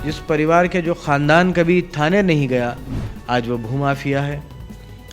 जिस परिवार के जो ख़ानदान कभी थाने नहीं गया, आज वो भूमाफिया है,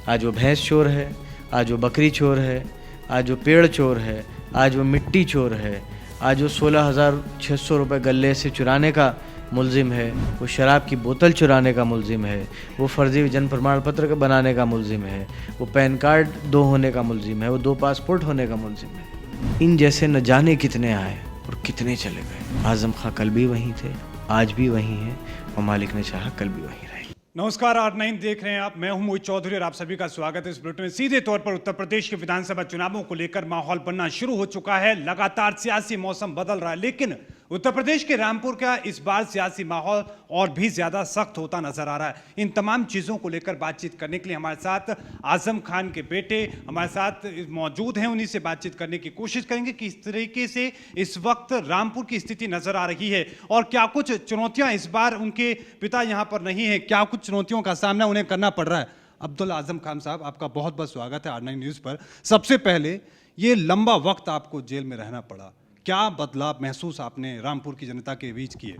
आज वो भैंस चोर है, आज वो बकरी चोर है, आज वो पेड़ चोर है, आज वो मिट्टी चोर है, आज वो 16,600 रुपये गले से चुराने का मुलजिम है, वो शराब की बोतल चुराने का मुलजिम है, वो फर्जी जन्म प्रमाण पत्र बनाने का मुलजिम है, वो पैन कार्ड 2 होने का मुलजिम है, वो 2 पासपोर्ट होने का मुलजिम है। इन जैसे न जाने कितने आए और कितने चले गए। आज़म खां कल भी वहीं थे, आज भी वहीं हैं और मालिक ने चाहा कल भी वहीं रहे। नमस्कार, R9 देख रहे हैं आप। मैं हूं मोहित चौधरी और आप सभी का स्वागत है इस बुलेटिन में। सीधे तौर पर उत्तर प्रदेश के विधानसभा चुनावों को लेकर माहौल बनना शुरू हो चुका है। लगातार सियासी मौसम बदल रहा है, लेकिन उत्तर प्रदेश के रामपुर का इस बार सियासी माहौल और भी ज्यादा सख्त होता नजर आ रहा है। इन तमाम चीजों को लेकर बातचीत करने के लिए हमारे साथ आजम खान के बेटे हमारे साथ मौजूद हैं। उन्हीं से बातचीत करने की कोशिश करेंगे कि इस तरीके से इस वक्त रामपुर की स्थिति नजर आ रही है और क्या कुछ चुनौतियां इस बार उनके पिता यहां पर नहीं है, क्या कुछ चुनौतियों का सामना उन्हें करना पड़ रहा है। अब्दुल आजम खान साहब, आपका बहुत बहुत स्वागत है R9 न्यूज़ पर। सबसे पहले, ये लंबा वक्त आपको जेल में रहना पड़ा, क्या बदलाव महसूस आपने रामपुर की जनता के बीच किए?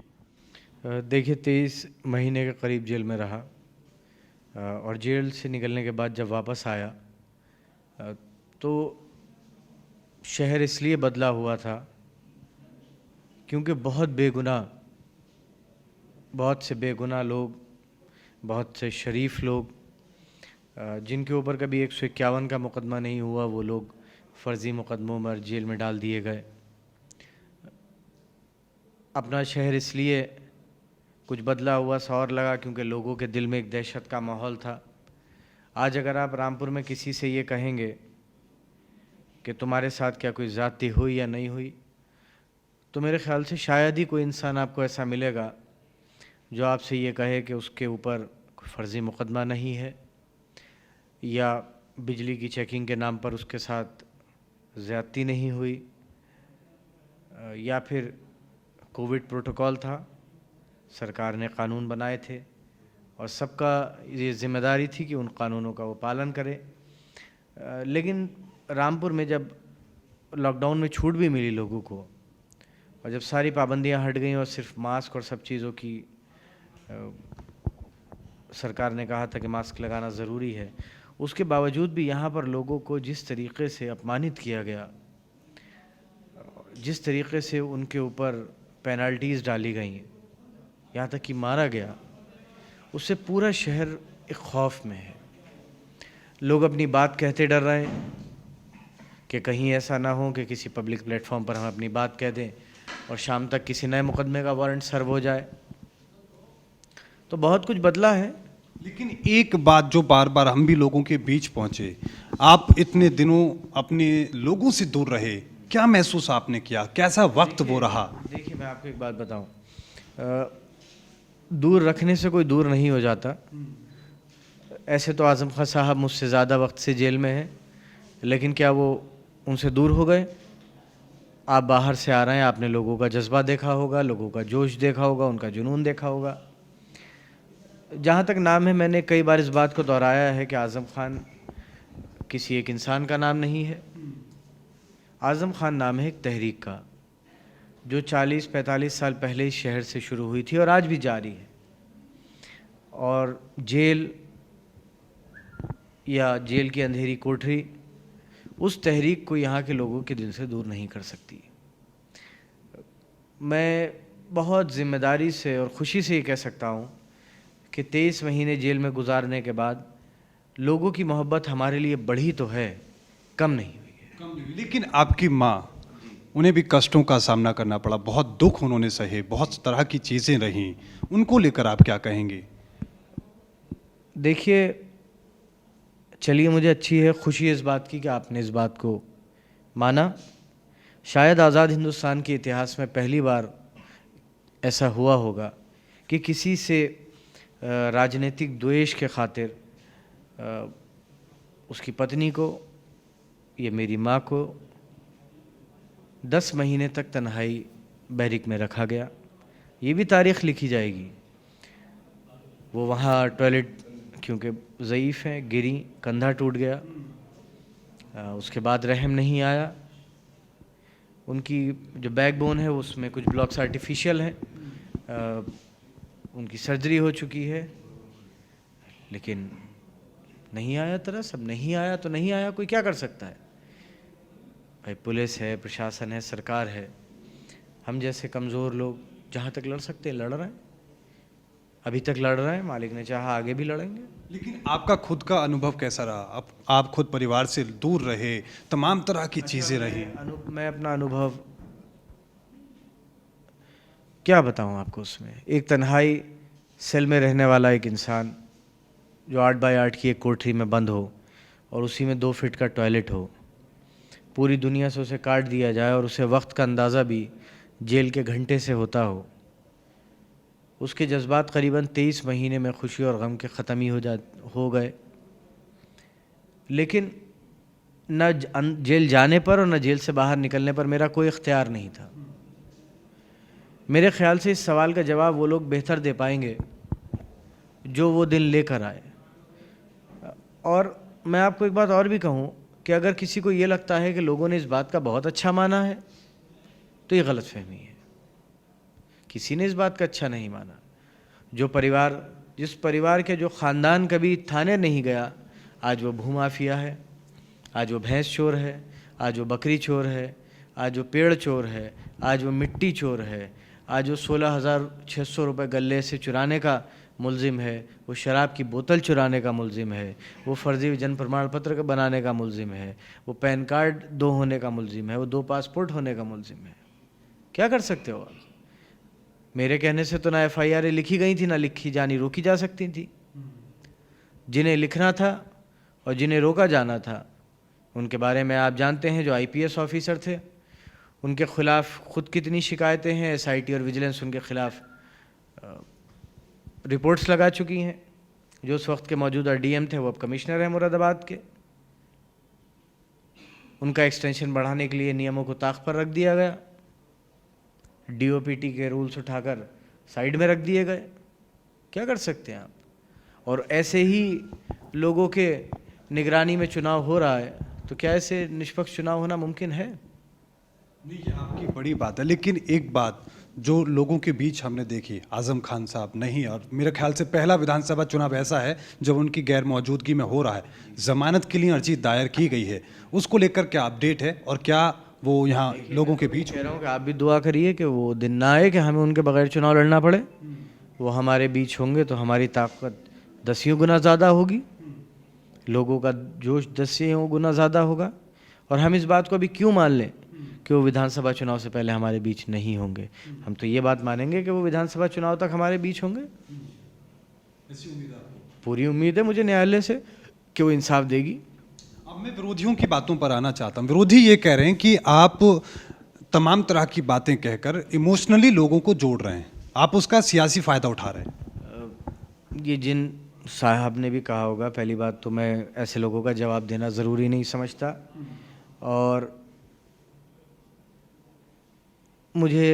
देखिए, 23 महीने के करीब जेल में रहा और जेल से निकलने के बाद जब वापस आया तो शहर इसलिए बदला हुआ था क्योंकि बहुत से बेगुनाह लोग, बहुत से शरीफ लोग, जिनके ऊपर कभी 151 का मुकदमा नहीं हुआ, वो लोग फर्जी मुकदमों में जेल में डाल दिए गए। अपना शहर इसलिए कुछ बदला हुआ सा और लगा क्योंकि लोगों के दिल में एक दहशत का माहौल था। आज अगर आप रामपुर में किसी से ये कहेंगे कि तुम्हारे साथ क्या कोई ज़्यादती हुई या नहीं हुई, तो मेरे ख्याल से शायद ही कोई इंसान आपको ऐसा मिलेगा जो आपसे ये कहे कि उसके ऊपर कोई फ़र्ज़ी मुकदमा नहीं है या बिजली की चेकिंग के नाम पर उसके साथ ज़्यादती नहीं हुई या फिर कोविड प्रोटोकॉल था, सरकार ने कानून बनाए थे और सबका ये जिम्मेदारी थी कि उन कानूनों का वो पालन करे। लेकिन रामपुर में जब लॉकडाउन में छूट भी मिली लोगों को और जब सारी पाबंदियां हट गईं और सिर्फ मास्क और सब चीज़ों की सरकार ने कहा था कि मास्क लगाना ज़रूरी है, उसके बावजूद भी यहाँ पर लोगों को जिस तरीके से अपमानित किया गया, जिस तरीके से उनके ऊपर पेनल्टीज़ डाली गई, यहाँ तक कि मारा गया, उससे पूरा शहर एक खौफ में है। लोग अपनी बात कहते डर रहे हैं कि कहीं ऐसा ना हो कि किसी पब्लिक प्लेटफॉर्म पर हम अपनी बात कह दें और शाम तक किसी नए मुकदमे का वारंट सर्व हो जाए। तो बहुत कुछ बदला है। लेकिन एक बात जो बार बार हम भी लोगों के बीच पहुंचे, आप इतने दिनों अपने लोगों से दूर रहे, क्या महसूस आपने किया, कैसा वक्त वो रहा? देखिए, मैं आपको एक बात बताऊं, दूर रखने से कोई दूर नहीं हो जाता। ऐसे तो आज़म खां साहब मुझसे ज़्यादा वक्त से जेल में हैं, लेकिन क्या वो उनसे दूर हो गए? आप बाहर से आ रहे हैं, आपने लोगों का जज्बा देखा होगा, लोगों का जोश देखा होगा, उनका जुनून देखा होगा। जहाँ तक नाम है, मैंने कई बार इस बात को दोहराया है कि आज़म खान किसी एक इंसान का नाम नहीं है। आज़म खान नाम है एक तहरीक का, जो 40-45 साल पहले इस शहर से शुरू हुई थी और आज भी जारी है। और जेल या जेल की अंधेरी कोठरी उस तहरीक को यहाँ के लोगों के दिल से दूर नहीं कर सकती। मैं बहुत ज़िम्मेदारी से और ख़ुशी से ये कह सकता हूँ कि 23 महीने जेल में गुजारने के बाद लोगों की मोहब्बत हमारे लिए बढ़ी तो है, कम नहीं। लेकिन आपकी माँ, उन्हें भी कष्टों का सामना करना पड़ा, बहुत दुख उन्होंने सहे, बहुत तरह की चीज़ें रहीं, उनको लेकर आप क्या कहेंगे? देखिए, चलिए, मुझे अच्छी है, खुशी है इस बात की कि आपने इस बात को माना। शायद आज़ाद हिंदुस्तान के इतिहास में पहली बार ऐसा हुआ होगा कि किसी से राजनीतिक द्वेष के खातिर उसकी पत्नी को, ये मेरी माँ को, 10 महीने तक तन्हाई बैरिक में रखा गया। ये भी तारीख़ लिखी जाएगी। वो वहाँ टॉयलेट क्योंकि ज़ईफ़ हैं, गिरी, कंधा टूट गया, उसके बाद रहम नहीं आया। उनकी जो बैकबोन है उसमें कुछ ब्लॉक्स आर्टिफिशियल हैं, उनकी सर्जरी हो चुकी है, लेकिन नहीं आया तरस। अब नहीं आया तो नहीं आया, कोई क्या कर सकता है भाई। पुलिस है, प्रशासन है, सरकार है, हम जैसे कमज़ोर लोग जहाँ तक लड़ सकते हैं लड़ रहे हैं। अभी तक लड़ रहे हैं, मालिक ने चाहा आगे भी लड़ेंगे। लेकिन आपका खुद का अनुभव कैसा रहा? आप खुद परिवार से दूर रहे, तमाम तरह की चीज़ें रही। मैं अपना अनुभव क्या बताऊं आपको। उसमें एक तन्हाई सेल में रहने वाला एक इंसान जो 8x8 की एक कोठरी में बंद हो और उसी में 2 फीट का टॉयलेट हो, पूरी दुनिया से उसे काट दिया जाए और उसे वक्त का अंदाज़ा भी जेल के घंटे से होता हो, उसके जज्बात करीबन 23 महीने में खुशी और गम के ख़त्म ही हो गए। लेकिन न जेल जाने पर और न जेल से बाहर निकलने पर मेरा कोई इख्तियार नहीं था। मेरे ख्याल से इस सवाल का जवाब वो लोग बेहतर दे पाएंगे जो वो दिन लेकर आए। और मैं आपको एक बात और भी कहूँ कि अगर किसी को ये लगता है कि लोगों ने इस बात का बहुत अच्छा माना है तो ये गलतफहमी है। किसी ने इस बात का अच्छा नहीं माना। जिस परिवार के जो ख़ानदान कभी थाने नहीं गया, आज वो भूमाफिया है, आज वो भैंस चोर है, आज वो बकरी चोर है, आज वो पेड़ चोर है, आज वो मिट्टी चोर है, आज वो 16,600 रुपये गले से चुराने का मुलजिम है, वो शराब की बोतल चुराने का मुलजिम है, वो फर्जी जन्म प्रमाण पत्र बनाने का मुलजिम है, वो पैन कार्ड 2 होने का मुलजिम है, वो 2 पासपोर्ट होने का मुलजिम है। क्या कर सकते हो आप? मेरे कहने से तो ना FIR लिखी गई थी, ना लिखी जानी रोकी जा सकती थी। जिन्हें लिखना था और जिन्हें रोका जाना था उनके बारे में आप जानते हैं। जो IPS ऑफिसर थे उनके ख़िलाफ़ खुद कितनी शिकायतें हैं, SIT और विजिलेंस उनके ख़िलाफ़ रिपोर्ट्स लगा चुकी हैं। जो उस वक्त के मौजूदा DM थे वो अब कमिश्नर हैं मुरादाबाद के। उनका एक्सटेंशन बढ़ाने के लिए नियमों को ताक पर रख दिया गया, DOPT के रूल्स उठाकर साइड में रख दिए गए। क्या कर सकते हैं आप? और ऐसे ही लोगों के निगरानी में चुनाव हो रहा है तो क्या ऐसे निष्पक्ष चुनाव होना मुमकिन है? नहीं, ये आपकी बड़ी बात है। लेकिन एक बात जो लोगों के बीच हमने देखी, आज़म खान साहब नहीं, और मेरे ख्याल से पहला विधानसभा चुनाव ऐसा है जब उनकी गैर मौजूदगी में हो रहा है, ज़मानत के लिए अर्जी दायर की गई है, उसको लेकर क्या अपडेट है और क्या वो यहाँ लोगों के बीच? कह रहा हूँ कि आप भी दुआ करिए कि वो दिन ना आए कि हमें उनके बगैर चुनाव लड़ना पड़े। वो हमारे बीच होंगे तो हमारी ताकत 10 गुना ज़्यादा होगी, लोगों का जोश 10 गुना ज़्यादा होगा। और हम इस बात को भी क्यों मान लें कि वो विधानसभा चुनाव से पहले हमारे बीच नहीं होंगे? हम तो ये बात मानेंगे कि वो विधानसभा चुनाव तक हमारे बीच होंगे। पूरी उम्मीद है मुझे न्यायालय से कि वो इंसाफ देगी। अब मैं विरोधियों की बातों पर आना चाहता हूँ। विरोधी ये कह रहे हैं कि आप तमाम तरह की बातें कहकर इमोशनली लोगों को जोड़ रहे हैं, आप उसका सियासी फ़ायदा उठा रहे हैं। ये जिन साहब ने भी कहा होगा, पहली बात तो मैं ऐसे लोगों का जवाब देना ज़रूरी नहीं समझता। और मुझे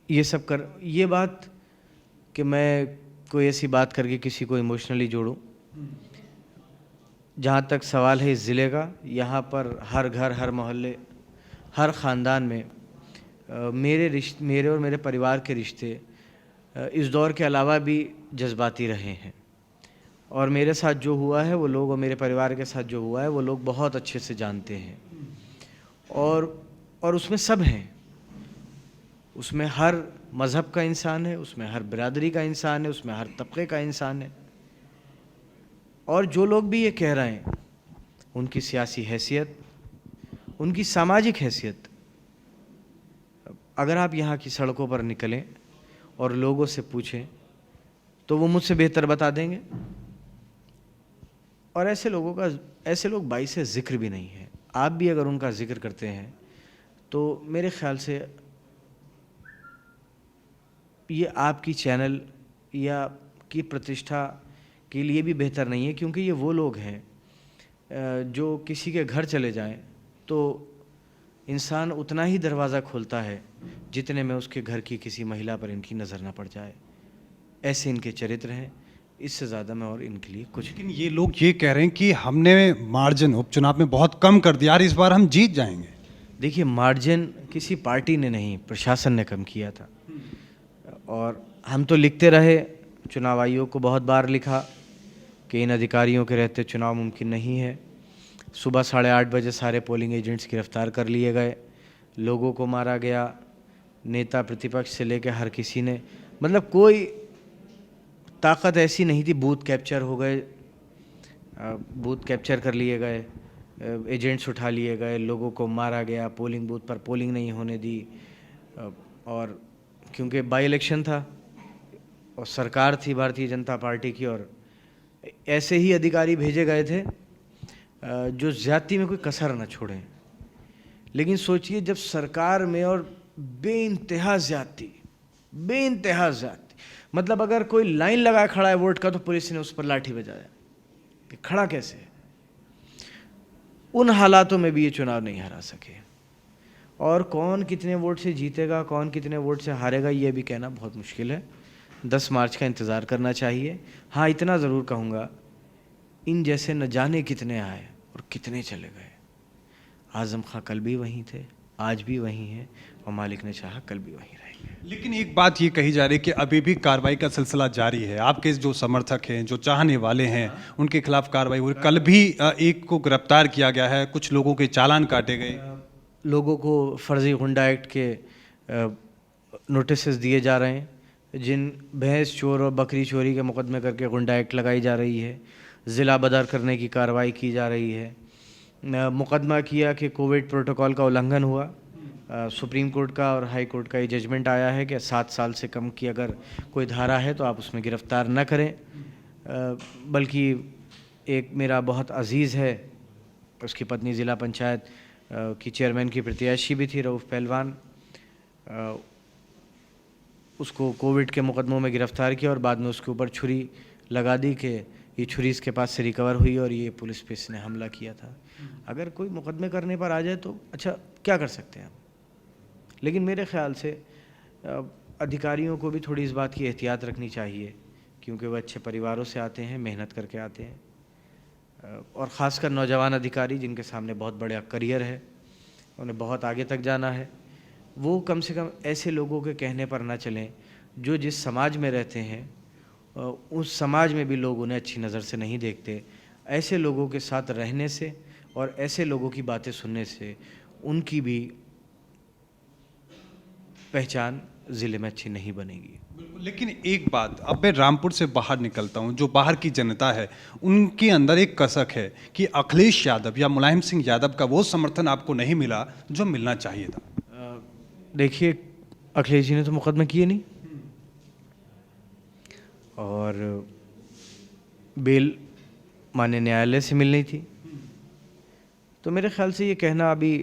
ये बात कि मैं कोई ऐसी बात करके किसी को इमोशनली जोड़ूं, जहाँ तक सवाल है इस ज़िले का, यहाँ पर हर घर, हर मोहल्ले, हर ख़ानदान में मेरे और मेरे परिवार के रिश्ते इस दौर के अलावा भी जज्बाती रहे हैं। और मेरे साथ जो हुआ है वो लोग, और मेरे परिवार के साथ जो हुआ है वो लोग बहुत अच्छे से जानते हैं। और उसमें सब हैं, उसमें हर मज़हब का इंसान है, उसमें हर बिरादरी का इंसान है, उसमें हर तबके का इंसान है। और जो लोग भी ये कह रहे हैं, उनकी सियासी हैसियत, उनकी सामाजिक हैसियत, अगर आप यहाँ की सड़कों पर निकलें और लोगों से पूछें तो वो मुझसे बेहतर बता देंगे। और ऐसे लोग बाइसे ज़िक्र भी नहीं हैं। आप भी अगर उनका जिक्र करते हैं तो मेरे ख्याल से ये आपकी चैनल या की प्रतिष्ठा के लिए भी बेहतर नहीं है, क्योंकि ये वो लोग हैं जो किसी के घर चले जाएं तो इंसान उतना ही दरवाज़ा खोलता है जितने में उसके घर की किसी महिला पर इनकी नज़र ना पड़ जाए। ऐसे इनके चरित्र हैं, इससे ज़्यादा मैं और इनके लिए कुछ। लेकिन ये लोग ये कह रहे हैं कि हमने मार्जिन उपचुनाव में बहुत कम कर दिया, इस बार हम जीत जाएंगे। देखिए, मार्जिन किसी पार्टी ने नहीं, प्रशासन ने कम किया था। और हम तो लिखते रहे, चुनाव आयोग को बहुत बार लिखा कि इन अधिकारियों के रहते चुनाव मुमकिन नहीं है। सुबह 8:30 बजे सारे पोलिंग एजेंट्स गिरफ्तार कर लिए गए, लोगों को मारा गया, नेता प्रतिपक्ष से लेकर हर किसी ने, मतलब कोई ताकत ऐसी नहीं थी। बूथ कैप्चर हो गए, बूथ कैप्चर कर लिए गए, एजेंट्स उठा लिए गए, लोगों को मारा गया, पोलिंग बूथ पर पोलिंग नहीं होने दी। और क्योंकि बाई इलेक्शन था और सरकार थी भारतीय जनता पार्टी की, और ऐसे ही अधिकारी भेजे गए थे जो ज़्यादती में कोई कसर न छोड़ें। लेकिन सोचिए, जब सरकार में और बेइंतहा ज़्यादती, मतलब अगर कोई लाइन लगा खड़ा है वोट का तो पुलिस ने उस पर लाठी बजाया कि खड़ा कैसे है। उन हालातों में भी ये चुनाव नहीं हरा सके। और कौन कितने वोट से जीतेगा, कौन कितने वोट से हारेगा, ये भी कहना बहुत मुश्किल है। 10 मार्च का इंतज़ार करना चाहिए। हाँ, इतना ज़रूर कहूँगा, इन जैसे न जाने कितने आए और कितने चले गए। आज़म खां कल भी वहीं थे, आज भी वहीं हैं, और मालिक ने चाहा कल भी वहीं रहेंगे। लेकिन एक बात ये कही जा रही है कि अभी भी कार्रवाई का सिलसिला जारी है। आपके जो समर्थक हैं, जो चाहने वाले हैं, उनके खिलाफ कार्रवाई हुई। कल भी एक को गिरफ्तार किया गया है, कुछ लोगों के चालान काटे गए। लोगों को फर्जी गुंडा एक्ट के नोटिस दिए जा रहे हैं, जिन भैंस चोर और बकरी चोरी के मुकदमे करके गुंडा एक्ट लगाई जा रही है। ज़िला बदर करने की कार्रवाई की जा रही है। मुकदमा किया कि कोविड प्रोटोकॉल का उल्लंघन हुआ। सुप्रीम कोर्ट का और हाई कोर्ट का ये जजमेंट आया है कि 7 साल से कम की अगर कोई धारा है तो आप उसमें गिरफ्तार न करें। बल्कि एक मेरा बहुत अजीज़ है, उसकी पत्नी ज़िला पंचायत की चेयरमैन की प्रत्याशी भी थी, रऊफ़ पहलवान, उसको कोविड के मुकदमों में गिरफ्तार किया और बाद में उसके ऊपर छुरी लगा दी कि ये छुरी इसके पास से रिकवर हुई और ये पुलिस पे इसने हमला किया था। अगर कोई मुकदमे करने पर आ जाए तो अच्छा क्या कर सकते हैं हम। लेकिन मेरे ख़्याल से अधिकारियों को भी थोड़ी इस बात की एहतियात रखनी चाहिए, क्योंकि वह अच्छे परिवारों से आते हैं, मेहनत करके आते हैं, और ख़ासकर नौजवान अधिकारी जिनके सामने बहुत बड़ा करियर है, उन्हें बहुत आगे तक जाना है। वो कम से कम ऐसे लोगों के कहने पर ना चलें जो जिस समाज में रहते हैं उस समाज में भी लोग उन्हें अच्छी नज़र से नहीं देखते। ऐसे लोगों के साथ रहने से और ऐसे लोगों की बातें सुनने से उनकी भी पहचान ज़िले में अच्छी नहीं बनेगी। लेकिन एक बात, अब मैं रामपुर से बाहर निकलता हूं, जो बाहर की जनता है उनके अंदर एक कसक है कि अखिलेश यादव या मुलायम सिंह यादव का वो समर्थन आपको नहीं मिला जो मिलना चाहिए था। देखिए, अखिलेश जी ने तो मुकदमे किए नहीं, और बेल माननीय न्यायालय से मिलनी थी। तो मेरे ख्याल से ये कहना अभी,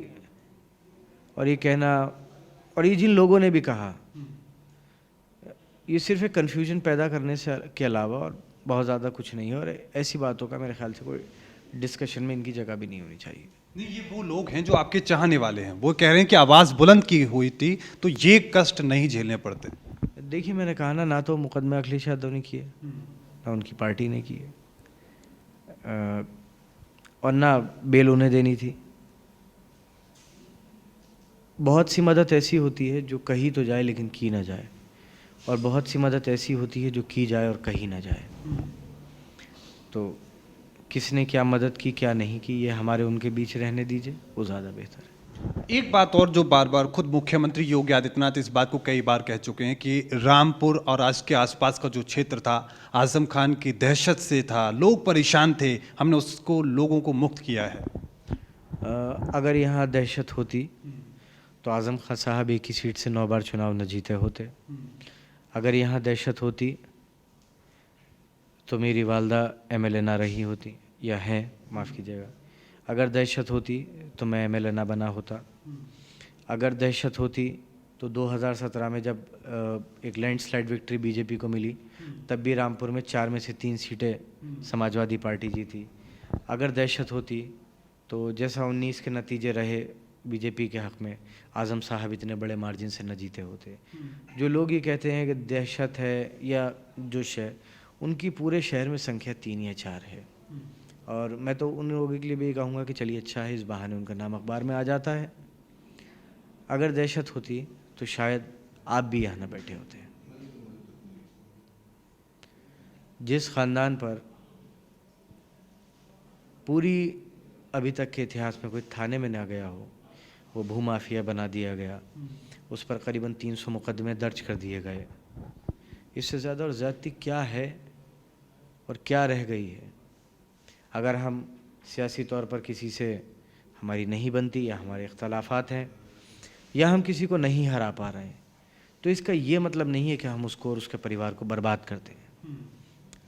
और ये जिन लोगों ने भी कहा, ये सिर्फ एक कन्फ्यूजन पैदा करने से के अलावा और बहुत ज़्यादा कुछ नहीं है। और ऐसी बातों का मेरे ख्याल से कोई डिस्कशन में इनकी जगह भी नहीं होनी चाहिए। नहीं, ये वो लोग हैं जो आपके चाहने वाले हैं, वो कह रहे हैं कि आवाज़ बुलंद की हुई थी तो ये कष्ट नहीं झेलने पड़ते। देखिए, मैंने कहा ना तो मुकदमा अखिलेश यादव ने किए, ना उनकी पार्टी ने किए, और ना बेल उन्हें देनी थी। बहुत सी मदद ऐसी होती है जो कही तो जाए लेकिन की ना जाए, और बहुत सी मदद ऐसी होती है जो की जाए और कही ना जाए। तो किसने क्या मदद की क्या नहीं की, ये हमारे उनके बीच रहने दीजिए, वो ज़्यादा बेहतर है। एक बात और जो बार बार खुद मुख्यमंत्री योगी आदित्यनाथ इस बात को कई बार कह चुके हैं कि रामपुर और के आसपास का जो क्षेत्र था आजम खान की दहशत से था, लोग परेशान थे, हमने उसको लोगों को मुक्त किया है। अगर यहाँ दहशत होती तो आजम खान साहब एक ही सीट से 9 बार चुनाव न जीते होते। अगर यहाँ दहशत होती तो मेरी वालदा MLA ना रही होती, या हैं, माफ़ कीजिएगा। अगर दहशत होती तो मैं MLA ना बना होता। अगर दहशत होती तो 2017 में जब एक लैंडस्लाइड विक्ट्री बीजेपी को मिली, तब भी रामपुर में 4 में से 3 सीटें समाजवादी पार्टी जीती। अगर दहशत होती तो जैसा 19 के नतीजे रहे बीजेपी के हक़ में, आज़म साहब इतने बड़े मार्जिन से न जीते होते। जो लोग ये कहते हैं कि दहशत है या जोश है, उनकी पूरे शहर में संख्या 3 या 4 है। और मैं तो उन लोगों के लिए भी कहूँगा कि चलिए अच्छा है, इस बहाने उनका नाम अखबार में आ जाता है। अगर दहशत होती तो शायद आप भी यहाँ न बैठे होते। जिस ख़ानदान पर पूरी अभी तक के इतिहास में कोई थाने में ना गया हो, वो भूमाफिया बना दिया गया, उस पर करीबन 300 मुकदमे दर्ज कर दिए गए। इससे ज़्यादा और ज़्यादती क्या है और क्या रह गई है? अगर हम सियासी तौर पर किसी से हमारी नहीं बनती या हमारे इख्तलाफात हैं या हम किसी को नहीं हरा पा रहे हैं, तो इसका ये मतलब नहीं है कि हम उसको और उसके परिवार को बर्बाद करते हैं।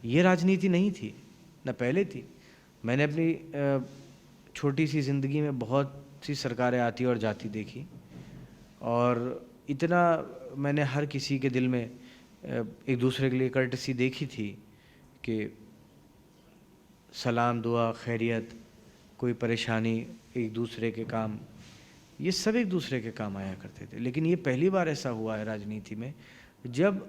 ये राजनीति नहीं थी, न पहले थी। मैंने अपनी छोटी सी ज़िंदगी में बहुत सी सरकारें आती और जाती देखी, और इतना मैंने हर किसी के दिल में एक दूसरे के लिए कर्टसी देखी थी कि सलाम, दुआ, खैरियत, कोई परेशानी, एक दूसरे के काम, ये सब एक दूसरे के काम आया करते थे। लेकिन ये पहली बार ऐसा हुआ है राजनीति में जब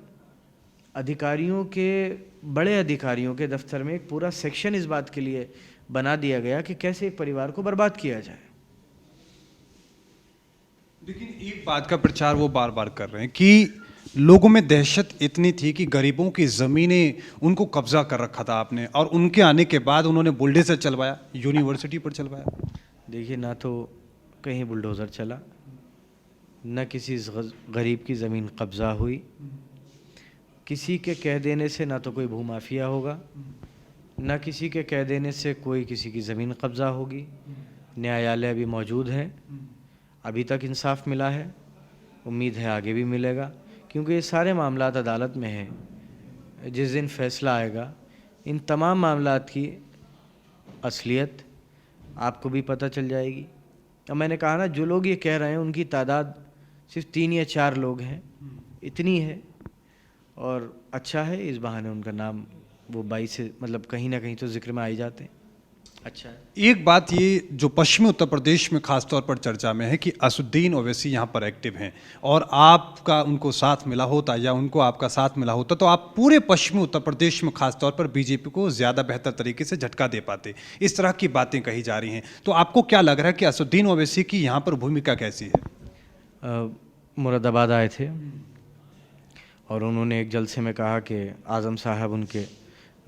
अधिकारियों के, बड़े अधिकारियों के दफ्तर में एक पूरा सेक्शन इस बात के लिए बना दिया गया कि कैसे एक परिवार को बर्बाद किया जाए। लेकिन एक बात का प्रचार वो बार बार कर रहे हैं कि लोगों में दहशत इतनी थी कि गरीबों की ज़मीनें उनको कब्जा कर रखा था आपने, और उनके आने के बाद उन्होंने बुलडोज़र चलवाया, यूनिवर्सिटी पर चलवाया। देखिए, ना तो कहीं बुलडोज़र चला, न किसी गरीब की ज़मीन कब्ज़ा हुई, किसी के कह देने से ना तो कोई भूमाफिया होगा, न किसी के कह देने से कोई किसी की ज़मीन कब्ज़ा होगी। न्यायालय भी मौजूद है, अभी तक इंसाफ मिला है, उम्मीद है आगे भी मिलेगा, क्योंकि ये सारे मामलात अदालत में हैं। जिस दिन फ़ैसला आएगा, इन तमाम मामलात की असलियत आपको भी पता चल जाएगी। और मैंने कहा ना, जो लोग ये कह रहे हैं उनकी तादाद सिर्फ 3 या 4 लोग हैं, इतनी है। और अच्छा है, इस बहाने उनका नाम वो 22 से मतलब कहीं ना कहीं तो जिक्र में आ ही जाते हैं। अच्छा है। एक बात ये जो पश्चिमी उत्तर प्रदेश में खासतौर पर चर्चा में है कि असुद्दीन ओवैसी यहाँ पर एक्टिव हैं, और आपका उनको साथ मिला होता या उनको आपका साथ मिला होता तो आप पूरे पश्चिमी उत्तर प्रदेश में खासतौर पर बीजेपी को ज़्यादा बेहतर तरीके से झटका दे पाते। इस तरह की बातें कही जा रही हैं, तो आपको क्या लग रहा है कि असुद्दीन ओवैसी की यहाँ पर भूमिका कैसी है? मुरादाबाद आए थे और उन्होंने एक जलसे में कहा कि आज़म साहब उनके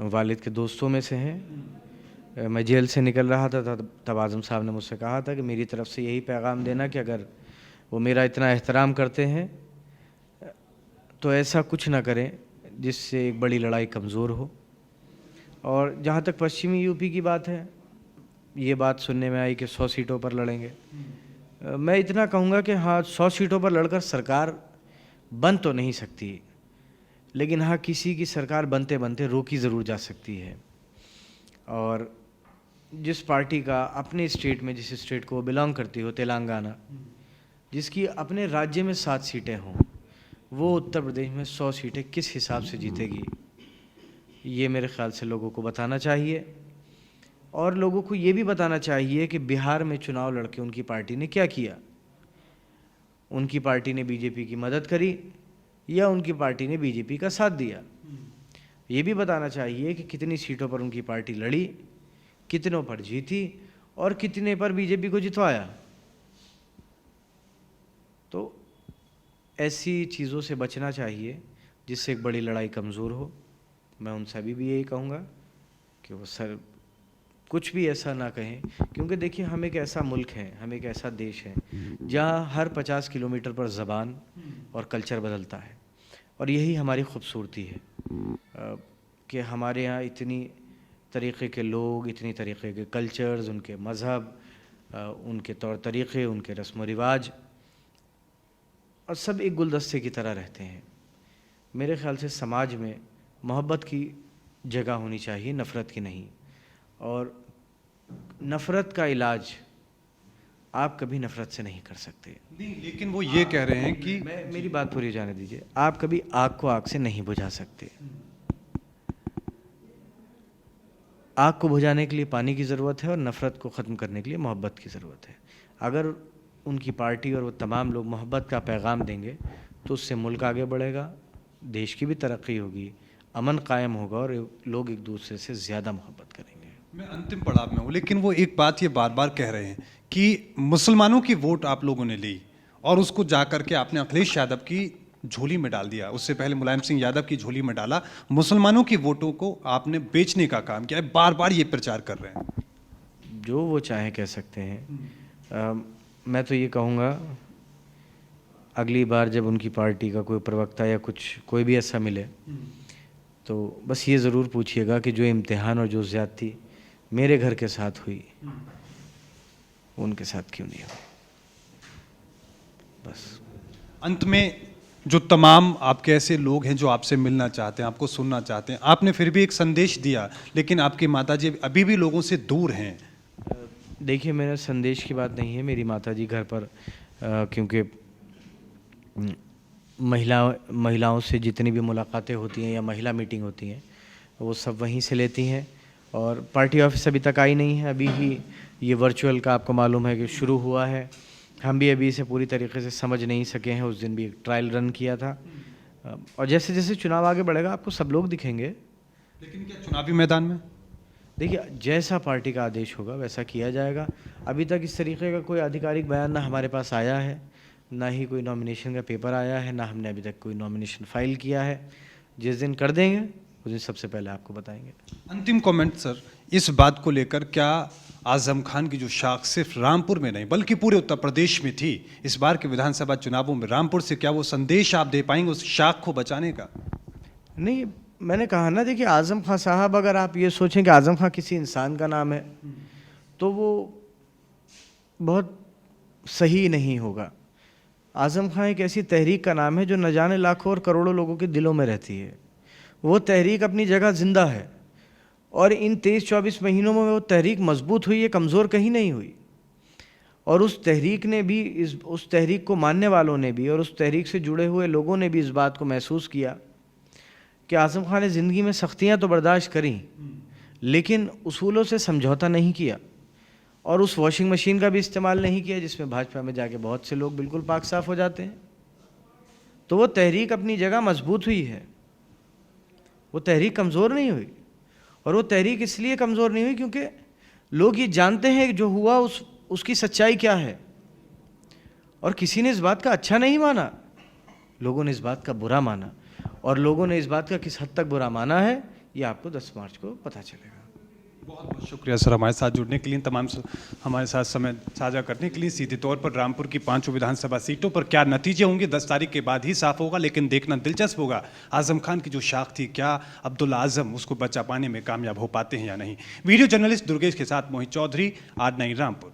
वालिद के दोस्तों में से हैं। मैं जेल से निकल रहा था तब आज़म साहब ने मुझसे कहा था कि मेरी तरफ से यही पैगाम देना कि अगर वो मेरा इतना एहतराम करते हैं तो ऐसा कुछ ना करें जिससे एक बड़ी लड़ाई कमज़ोर हो। और जहाँ तक पश्चिमी यूपी की बात है, ये बात सुनने में आई कि 100 सीटों पर लड़ेंगे। मैं इतना कहूँगा कि हाँ, 100 सीटों पर लड़कर सरकार बन तो नहीं सकती, लेकिन हाँ, किसी की सरकार बनते बनते रोकी ज़रूर जा सकती है। और जिस पार्टी का अपने स्टेट में, जिस स्टेट को बिलोंग करती हो, तेलंगाना, जिसकी अपने राज्य में 7 सीटें हों, वो उत्तर प्रदेश में 100 सीटें किस हिसाब से जीतेगी, ये मेरे ख्याल से लोगों को बताना चाहिए। और लोगों को ये भी बताना चाहिए कि बिहार में चुनाव लड़के उनकी पार्टी ने क्या किया। उनकी पार्टी ने बीजेपी की मदद करी या उनकी पार्टी ने बीजेपी का साथ दिया। ये भी बताना चाहिए कि कितनी सीटों पर उनकी पार्टी लड़ी, कितनों पर जीती और कितने पर बीजेपी को जितवाया। तो ऐसी चीज़ों से बचना चाहिए जिससे एक बड़ी लड़ाई कमज़ोर हो। मैं उन सभी भी यही कहूँगा कि वो सर कुछ भी ऐसा ना कहें, क्योंकि देखिए, हम एक ऐसा मुल्क हैं, हम एक ऐसा देश है जहाँ हर 50 किलोमीटर पर ज़बान और कल्चर बदलता है। और यही हमारी खूबसूरती है कि हमारे यहाँ इतनी तरीक़े के लोग, इतनी तरीक़े के कल्चर्स, उनके मज़हब, उनके तौर तरीक़े, उनके रस्म व रिवाज, और सब एक गुलदस्ते की तरह रहते हैं। मेरे ख़्याल से समाज में मोहब्बत की जगह होनी चाहिए, नफ़रत की नहीं। और नफ़रत का इलाज आप कभी नफ़रत से नहीं कर सकते। नहीं, लेकिन वो ये कह रहे हैं कि मेरी बात पूरी जाने दीजिए। आप कभी आग को आग से नहीं बुझा सकते। आग को बुझाने के लिए पानी की ज़रूरत है और नफ़रत को ख़त्म करने के लिए मोहब्बत की ज़रूरत है। अगर उनकी पार्टी और वो तमाम लोग मोहब्बत का पैगाम देंगे तो उससे मुल्क आगे बढ़ेगा, देश की भी तरक्की होगी, अमन कायम होगा और लोग एक दूसरे से ज़्यादा मोहब्बत करेंगे। मैं अंतिम पड़ाव में हूँ, लेकिन वो एक बात ये बार बार कह रहे हैं कि मुसलमानों की वोट आप लोगों ने ली और उसको जा कर के आपने अखिलेश यादव की झोली में डाल दिया, उससे पहले मुलायम सिंह यादव की झोली में डाला, मुसलमानों की वोटों को आपने बेचने का काम किया है, बार बार ये प्रचार कर रहे हैं। जो वो चाहे कह सकते हैं। मैं तो ये कहूँगा, अगली बार जब उनकी पार्टी का कोई प्रवक्ता या कोई भी ऐसा मिले तो बस ये ज़रूर पूछिएगा कि जो इम्तिहान और जो ज़्यादती मेरे घर के साथ हुई उनके साथ क्यों नहीं हुई। बस अंत में जो तमाम आपके ऐसे लोग हैं जो आपसे मिलना चाहते हैं, आपको सुनना चाहते हैं, आपने फिर भी एक संदेश दिया, लेकिन आपकी माताजी अभी भी लोगों से दूर हैं। देखिए, मेरा संदेश की बात नहीं है। मेरी माताजी घर पर क्योंकि महिलाओं से जितनी भी मुलाकातें होती हैं या महिला मीटिंग होती हैं वो सब वहीं से लेती हैं, और पार्टी ऑफिस अभी तक आई नहीं है। अभी ही ये वर्चुअल का आपको मालूम है कि शुरू हुआ है। हम भी अभी इसे पूरी तरीके से समझ नहीं सके हैं। उस दिन भी एक ट्रायल रन किया था, और जैसे जैसे चुनाव आगे बढ़ेगा आपको सब लोग दिखेंगे। लेकिन क्या चुनावी मैदान में? देखिए, जैसा पार्टी का आदेश होगा वैसा किया जाएगा। अभी तक इस तरीके का कोई आधिकारिक बयान ना हमारे पास आया है, ना ही कोई नॉमिनेशन का पेपर आया है, ना हमने अभी तक कोई नॉमिनेशन फाइल किया है। जिस दिन कर देंगे उस दिन सबसे पहले आपको बताएंगे। अंतिम कमेंट सर, इस बात को लेकर, क्या आजम खान की जो शाख सिर्फ रामपुर में नहीं बल्कि पूरे उत्तर प्रदेश में थी, इस बार के विधानसभा चुनावों में रामपुर से क्या वो संदेश आप दे पाएंगे उस शाख को बचाने का? नहीं, मैंने कहा ना, देखिए आज़म खां साहब, अगर आप ये सोचें कि आज़म खां किसी इंसान का नाम है तो वो बहुत सही नहीं होगा। आज़म खां एक ऐसी तहरीक का नाम है जो न जाने लाखों और करोड़ों लोगों के दिलों में रहती है। वो तहरीक अपनी जगह ज़िंदा है, और इन 23-24 महीनों में वो तहरीक मजबूत हुई है, कमज़ोर कहीं नहीं हुई। और उस तहरीक ने भी, उस तहरीक को मानने वालों ने भी और उस तहरीक से जुड़े हुए लोगों ने भी इस बात को महसूस किया कि आज़म खान ने ज़िंदगी में सख्तियाँ तो बर्दाश्त करी, लेकिन उसूलों से समझौता नहीं किया, और उस वॉशिंग मशीन का भी इस्तेमाल नहीं किया जिसमें भाजपा में जाके बहुत से लोग बिल्कुल पाक साफ हो जाते हैं। तो वो तहरीक अपनी जगह मजबूत हुई है, वो तहरीक कमज़ोर नहीं हुई। और वो तहरीक इसलिए कमज़ोर नहीं हुई क्योंकि लोग ये जानते हैं कि जो हुआ उसकी सच्चाई क्या है, और किसी ने इस बात का अच्छा नहीं माना, लोगों ने इस बात का बुरा माना। और लोगों ने इस बात का किस हद तक बुरा माना है ये आपको 10 मार्च को पता चलेगा। बहुत बहुत शुक्रिया सर हमारे साथ जुड़ने के लिए, तमाम हमारे साथ समय साझा करने के लिए। सीधे तौर पर रामपुर की 5 विधानसभा सीटों पर क्या नतीजे होंगे 10 तारीख के बाद ही साफ होगा, लेकिन देखना दिलचस्प होगा आजम खान की जो शाख थी, क्या अब्दुल आजम उसको बचा पाने में कामयाब हो पाते हैं या नहीं। वीडियो जर्नलिस्ट दुर्गेश के साथ मोहित चौधरी, आज नहीं रामपुर।